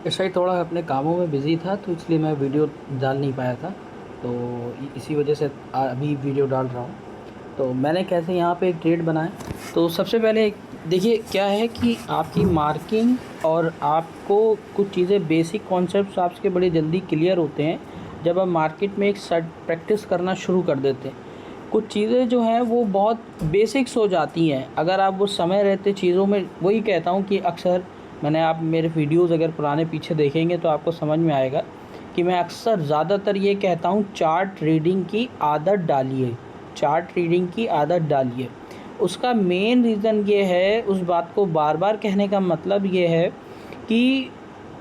इस साइड थोड़ा अपने कामों में बिज़ी था, तो इसलिए मैं वीडियो डाल नहीं पाया था। तो इसी वजह से अभी वीडियो डाल रहा हूँ। तो मैंने कैसे यहाँ पे एक ट्रेड बनाया। तो सबसे पहले देखिए क्या है कि आपकी मार्किंग और आपको कुछ चीज़ें बेसिक कॉन्सेप्ट्स आपके बड़े जल्दी क्लियर होते हैं जब आप मार्केट में एक सर्ट प्रैक्टिस करना शुरू कर देते हैं। कुछ चीज़ें जो हैं वो बहुत बेसिक्स हो जाती हैं अगर आप वो समय रहते चीज़ों में। वही कहता हूँ कि अक्सर मैंने, आप मेरे वीडियोज़ अगर पुराने पीछे देखेंगे तो आपको समझ में आएगा कि मैं अक्सर ज़्यादातर ये कहता हूँ, चार्ट रीडिंग की आदत डालिए, चार्ट रीडिंग की आदत डालिए। उसका मेन रीज़न ये है, उस बात को बार बार कहने का मतलब ये है कि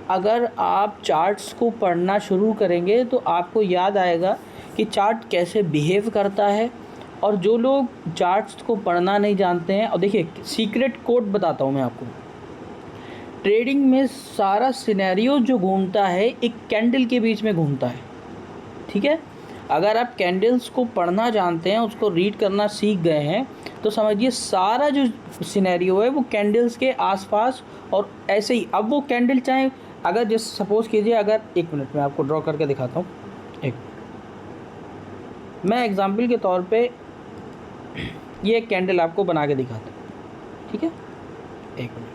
अगर आप चार्ट्स को पढ़ना शुरू करेंगे तो आपको याद आएगा कि चार्ट कैसे बिहेव करता है। और जो लोग चार्ट्स को पढ़ना नहीं जानते हैं, और देखिए सीक्रेट कोड बताता हूँ मैं आपको, ट्रेडिंग में सारा सिनेरियो जो घूमता है एक कैंडल के बीच में घूमता है। ठीक है, अगर आप कैंडल्स को पढ़ना जानते हैं, उसको रीड करना सीख गए हैं, तो समझिए सारा जो सिनेरियो है वो कैंडल्स के आसपास। और ऐसे ही अब वो कैंडल चाहे, अगर जैसे सपोज़ कीजिए, अगर एक मिनट में आपको ड्रॉ करके दिखाता हूँ। एक मैं एग्जांपल के तौर पे ये एक कैंडल आपको बना के दिखाता हूँ। ठीक है, एक मिनट।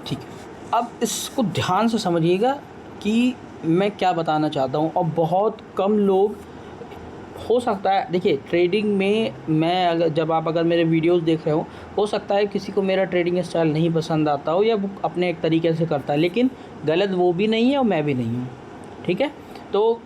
ठीक है, अब इसको ध्यान से समझिएगा कि मैं क्या बताना चाहता हूँ। और बहुत कम लोग, हो सकता है, देखिए ट्रेडिंग में मैं अगर मेरे वीडियोस देख रहे हो सकता है किसी को मेरा ट्रेडिंग स्टाइल नहीं पसंद आता हो या वो अपने एक तरीके से करता है, लेकिन गलत वो भी नहीं है और मैं भी नहीं हूँ। ठीक है, तो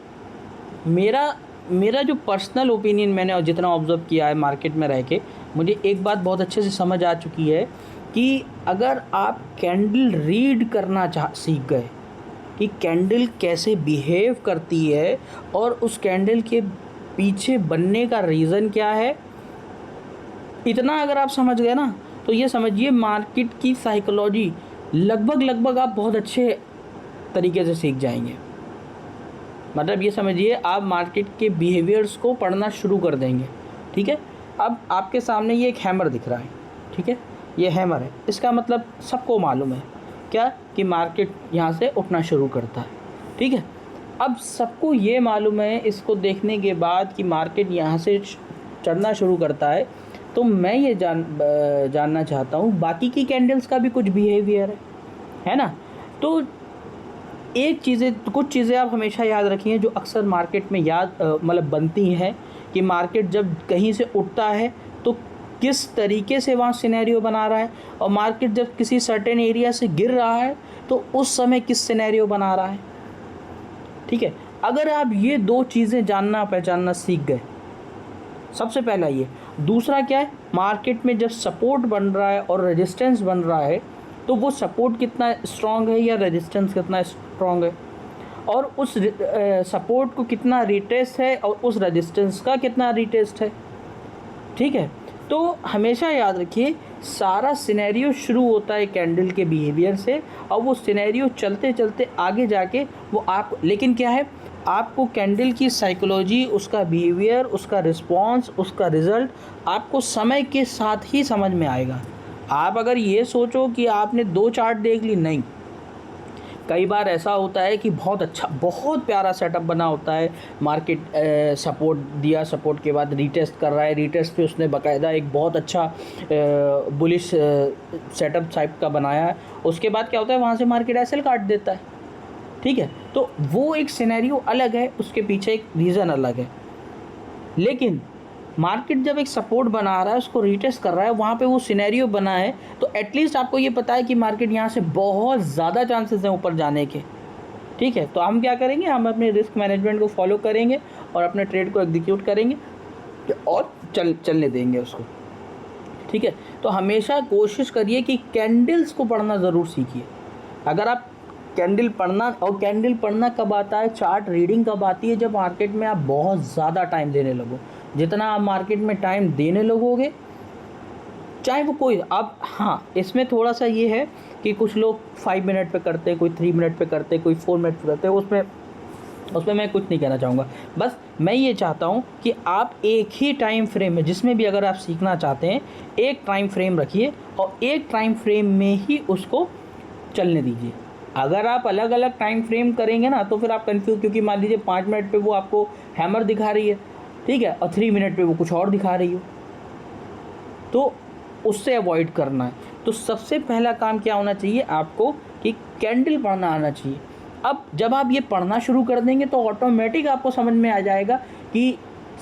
मेरा मेरा जो पर्सनल ओपिनियन, मैंने और जितना ऑब्ज़र्व किया है मार्केट में रह के, मुझे एक बात बहुत अच्छे से समझ आ चुकी है कि अगर आप कैंडल रीड करना सीख गए कि कैंडल कैसे बिहेव करती है और उस कैंडल के पीछे बनने का रीज़न क्या है, इतना अगर आप समझ गए ना, तो ये समझिए मार्केट की साइकोलॉजी लगभग आप बहुत अच्छे तरीके से सीख जाएंगे। मतलब ये समझिए आप मार्केट के बिहेवियर्स को पढ़ना शुरू कर देंगे। ठीक है, अब आपके सामने ये एक हैमर दिख रहा है। ठीक है, ये हैमर है, इसका मतलब सबको मालूम है क्या, कि मार्केट यहाँ से उठना शुरू करता है। ठीक है, अब सबको ये मालूम है इसको देखने के बाद कि मार्केट यहाँ से चढ़ना शुरू करता है, तो मैं ये जानना चाहता हूँ बाकी की कैंडल्स का भी कुछ बिहेवियर है ना। तो कुछ चीज़ें आप हमेशा याद रखिए जो अक्सर मार्केट में मतलब बनती हैं, कि मार्केट जब कहीं से उठता है तो किस तरीके से वहाँ सिनेरियो बना रहा है, और मार्केट जब किसी सर्टेन एरिया से गिर रहा है तो उस समय किस सिनेरियो बना रहा है। ठीक है, अगर आप ये दो चीज़ें जानना पहचानना सीख गए, सबसे पहला ये। दूसरा क्या है, मार्केट में जब सपोर्ट बन रहा है और रेजिस्टेंस बन रहा है, तो वो सपोर्ट कितना स्ट्रॉन्ग है या रेजिस्टेंस कितना स्ट्रॉन्ग है, और उस सपोर्ट को कितना रिटेस्ट है और उस रेजिस्टेंस का कितना रिटेस्ट है। ठीक है, तो हमेशा याद रखिए सारा सिनेरियो शुरू होता है कैंडल के बिहेवियर से, और वो सिनेरियो चलते चलते आगे जाके वो आप, लेकिन क्या है, आपको कैंडल की साइकोलॉजी, उसका बिहेवियर, उसका रिस्पॉन्स, उसका रिज़ल्ट आपको समय के साथ ही समझ में आएगा। आप अगर ये सोचो कि आपने 2 चार्ट देख ली, नहीं। कई बार ऐसा होता है कि बहुत अच्छा, बहुत प्यारा सेटअप बना होता है, मार्केट सपोर्ट दिया, सपोर्ट के बाद रीटेस्ट कर रहा है, रीटेस्ट पे उसने बाकायदा एक बहुत अच्छा बुलिश सेटअप टाइप का बनाया है, उसके बाद क्या होता है, वहाँ से मार्केट एसएल काट देता है। ठीक है, तो वो एक सिनेरियो अलग है, उसके पीछे एक रीज़न अलग है। लेकिन मार्केट जब एक सपोर्ट बना रहा है, उसको रीटेस्ट कर रहा है, वहाँ पे वो सिनेरियो बना है, तो एटलीस्ट आपको ये पता है कि मार्केट यहाँ से बहुत ज़्यादा चांसेस हैं ऊपर जाने के। ठीक है, तो हम क्या करेंगे, हम अपने रिस्क मैनेजमेंट को फॉलो करेंगे और अपने ट्रेड को एग्जीक्यूट करेंगे और चलने देंगे उसको। ठीक है, तो हमेशा कोशिश करिए कि कैंडल्स को पढ़ना ज़रूर सीखिए। अगर आप कैंडल पढ़ना कब आता है, चार्ट रीडिंग कब आती है, जब मार्केट में आप बहुत ज़्यादा टाइम देने लगो। जितना आप मार्केट में टाइम देने लगोगे, चाहे वो कोई आप, हाँ इसमें थोड़ा सा ये है कि कुछ लोग 5 मिनट पे करते हैं, कोई 3 मिनट पे करते हैं, कोई 4 मिनट पे करते हैं, उसमें मैं कुछ नहीं कहना चाहूँगा। बस मैं ये चाहता हूँ कि आप एक ही टाइम फ्रेम में, जिसमें भी अगर आप सीखना चाहते हैं, एक टाइम फ्रेम रखिए और एक टाइम फ्रेम में ही उसको चलने दीजिए। अगर आप अलग अलग टाइम फ्रेम करेंगे ना, तो फिर आप कंफ्यूज, क्योंकि मान लीजिए 5 मिनट पे वो आपको हैमर दिखा रही है, ठीक है, और 3 मिनट पे वो कुछ और दिखा रही हो, तो उससे अवॉइड करना है। तो सबसे पहला काम क्या होना चाहिए आपको, कि कैंडल पढ़ना आना चाहिए। अब जब आप ये पढ़ना शुरू कर देंगे तो ऑटोमेटिक आपको समझ में आ जाएगा कि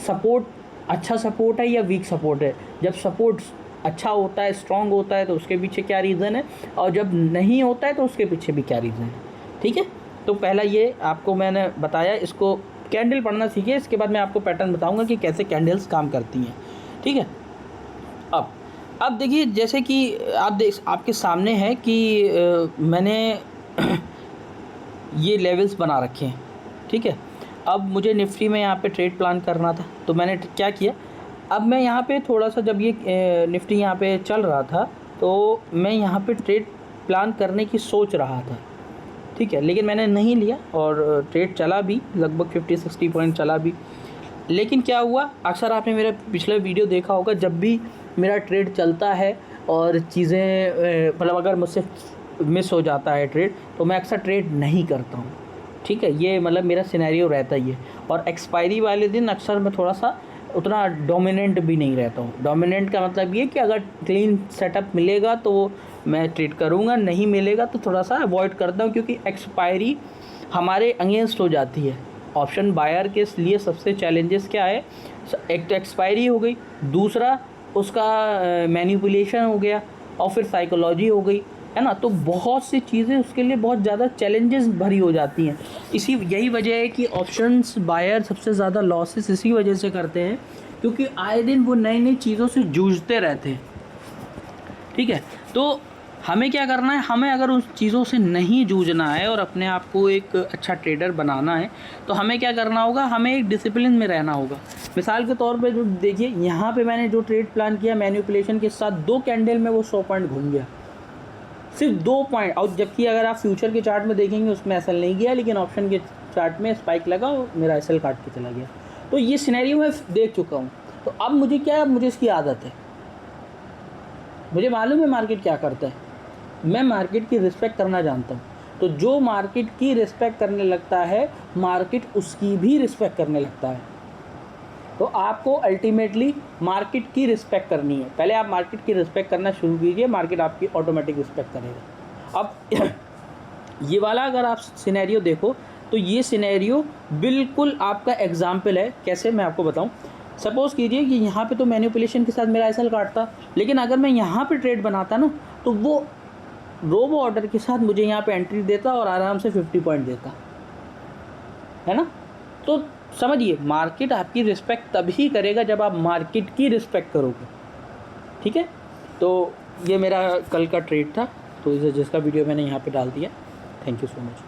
सपोर्ट अच्छा सपोर्ट है या वीक सपोर्ट है। जब सपोर्ट अच्छा होता है, स्ट्रांग होता है, तो उसके पीछे क्या रीज़न है, और जब नहीं होता है तो उसके पीछे भी क्या रीज़न है। ठीक है, तो पहला ये आपको मैंने बताया, इसको कैंडल पढ़ना सीखिए। इसके बाद मैं आपको पैटर्न बताऊंगा कि कैसे कैंडल्स काम करती हैं। ठीक है, अब देखिए, जैसे कि आपके सामने है कि मैंने ये लेवल्स बना रखे हैं। ठीक है, अब मुझे निफ्टी में यहाँ पे ट्रेड प्लान करना था, तो मैंने क्या किया, अब मैं यहाँ पे थोड़ा सा, जब ये निफ्टी यहाँ पे चल रहा था, तो मैं यहाँ पे ट्रेड प्लान करने की सोच रहा था। ठीक है, लेकिन मैंने नहीं लिया और ट्रेड चला भी, लगभग 50-60 पॉइंट चला भी। लेकिन क्या हुआ, अक्सर आपने मेरा पिछला वीडियो देखा होगा, जब भी मेरा ट्रेड चलता है और चीज़ें मतलब अगर मुझसे मिस हो जाता है ट्रेड, तो मैं अक्सर ट्रेड नहीं करता हूँ। ठीक है, ये मतलब मेरा सिनेरियो रहता ही है। और एक्सपायरी वाले दिन अक्सर मैं थोड़ा सा उतना डोमिनेंट भी नहीं रहता हूँ। डोमिनेंट का मतलब ये कि अगर क्लीन सेटअप मिलेगा तो मैं ट्रेड करूँगा, नहीं मिलेगा तो थोड़ा सा अवॉइड करता हूँ, क्योंकि एक्सपायरी हमारे अगेंस्ट हो जाती है। ऑप्शन बायर के लिए सबसे चैलेंजेस क्या है, एक तो एक्सपायरी हो गई, दूसरा उसका मैनिपुलेशन हो गया, और फिर साइकोलॉजी हो गई, है ना। तो बहुत सी चीज़ें उसके लिए बहुत ज़्यादा चैलेंजेस भरी हो जाती हैं। यही वजह है कि ऑप्शंस बायर सबसे ज़्यादा लॉसेस इसी वजह से करते हैं, क्योंकि आए दिन वो नई नई चीज़ों से जूझते रहते हैं। ठीक है, तो हमें क्या करना है, हमें अगर उन चीज़ों से नहीं जूझना है और अपने आप को एक अच्छा ट्रेडर बनाना है, तो हमें क्या करना होगा, हमें एक डिसिप्लिन में रहना होगा। मिसाल के तौर पे जो देखिए, यहाँ पे मैंने जो ट्रेड प्लान किया मैनिपुलेशन के साथ, 2 कैंडल में वो 100 पॉइंट घूम गया, सिर्फ 2 पॉइंट। और जबकि अगर आप फ्यूचर के चार्ट में देखेंगे उसमें एसएल नहीं गया, लेकिन ऑप्शन के चार्ट में स्पाइक लगा और मेरा एसएल काट के चला गया। तो ये सिनेरियो मैं देख चुका हूँ। तो अब मुझे क्या है, मुझे इसकी आदत है, मुझे मालूम है मार्केट क्या करता है, मैं मार्केट की रिस्पेक्ट करना जानता हूँ। तो जो मार्केट की रिस्पेक्ट करने लगता है, मार्केट उसकी भी रिस्पेक्ट करने लगता है। तो आपको अल्टीमेटली मार्केट की रिस्पेक्ट करनी है। पहले आप मार्केट की रिस्पेक्ट करना शुरू कीजिए, मार्केट आपकी ऑटोमेटिक रिस्पेक्ट करेगा। अब ये वाला अगर आप सिनेरियो देखो, तो ये सिनेरियो बिल्कुल आपका एग्जाम्पल है। कैसे, मैं आपको बताऊँ। सपोज़ कीजिए कि यहाँ पे तो मैनिपुलेशन के साथ मेरा एसएल काटता, लेकिन अगर मैं यहाँ पे ट्रेड बनाता ना, तो वो रोबो ऑर्डर के साथ मुझे यहाँ पे एंट्री देता और आराम से 50 पॉइंट देता, है ना। तो समझिए, मार्केट आपकी रिस्पेक्ट तभी करेगा जब आप मार्केट की रिस्पेक्ट करोगे। ठीक है, तो ये मेरा कल का ट्रेड था, तो जिसका वीडियो मैंने यहाँ पे डाल दिया। Thank you so much.